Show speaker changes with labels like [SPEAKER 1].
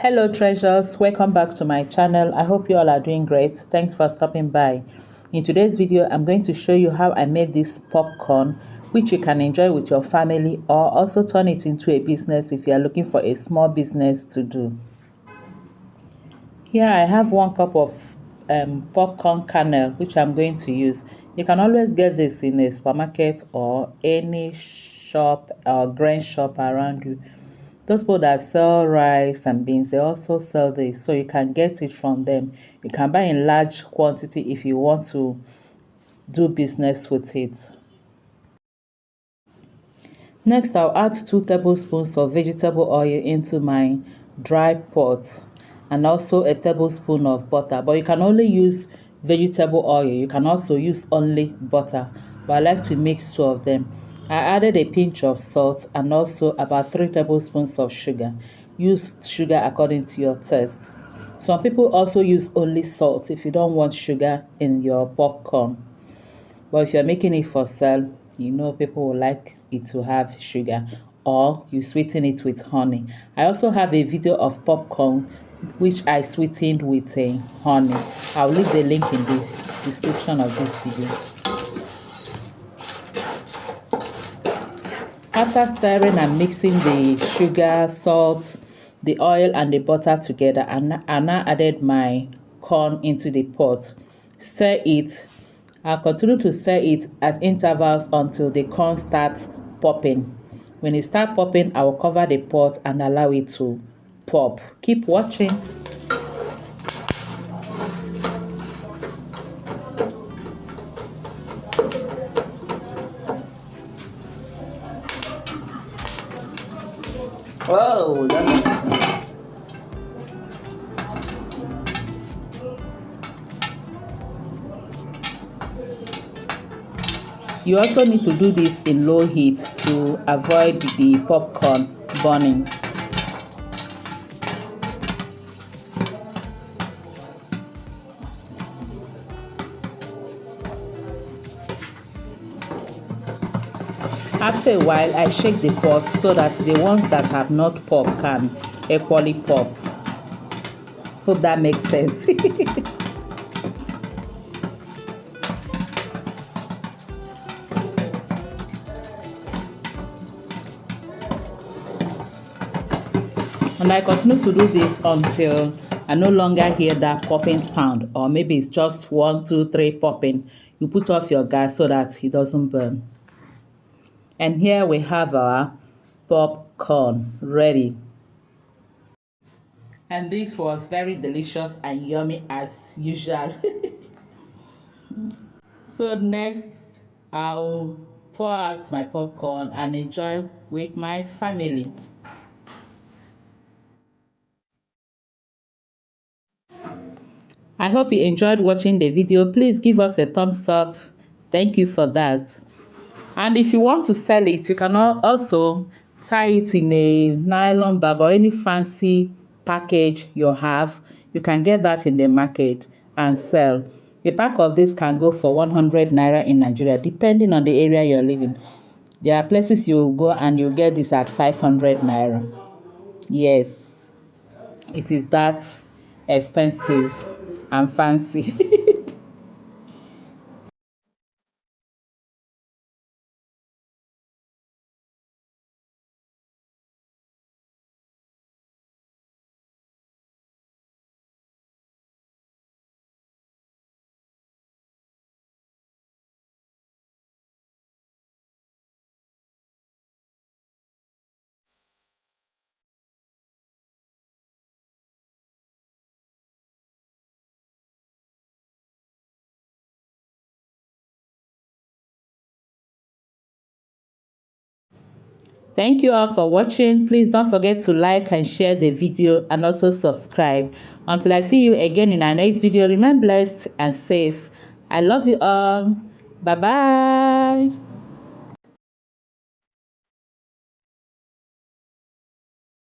[SPEAKER 1] Hello treasures, welcome back to my channel. I hope you all are doing great. Thanks for stopping by. In today's video, I'm going to show you how I made this popcorn, which you can enjoy with your family or also turn it into a business if you are looking for a small business to do. Here I have 1 cup of popcorn kernel, which I'm going to use. You can always get this in a supermarket or any shop or grain shop around you. Those people that sell rice and beans, they also sell this, so you can get it from them. You can buy in large quantity if you want to do business with it. Next, I'll add 2 tablespoons of vegetable oil into my dry pot and also a tablespoon of butter. But you can only use vegetable oil. You can also use only butter. But I like to mix 2 of them. I added a pinch of salt and also about 3 tablespoons of sugar. Use sugar according to your taste. Some people also use only salt if you don't want sugar in your popcorn. But if you're making it for sale, you know people will like it to have sugar, or you sweeten it with honey. I also have a video of popcorn which I sweetened with honey. I'll leave the link in the description of this video. After stirring and mixing the sugar, salt, the oil and the butter together, I now added my corn into the pot. Stir it. I'll continue to stir it at intervals until the corn starts popping. When it starts popping, I will cover the pot and allow it to pop. Keep watching. Whoa, you also need to do this in low heat to avoid the popcorn burning. After a while, I shake the pot so that the ones that have not popped can equally pop. Hope that makes sense. And I continue to do this until I no longer hear that popping sound, or maybe it's just 1, 2, 3 popping. You put off your gas so that it doesn't burn. And here we have our popcorn ready. And this was very delicious and yummy as usual. So next, I'll pour out my popcorn and enjoy with my family. I hope you enjoyed watching the video. Please give us a thumbs up. Thank you for that. And if you want to sell it, you can also tie it in a nylon bag or any fancy package you have. You can get that in the market and sell. A pack of this can go for 100 naira in Nigeria, depending on the area you're living. There are places you go and you get this at 500 naira. Yes, it is that expensive and fancy. Thank you all for watching. Please don't forget to like and share the video and also subscribe. Until I see you again in our next video, remain blessed and safe. I love you all. Bye bye.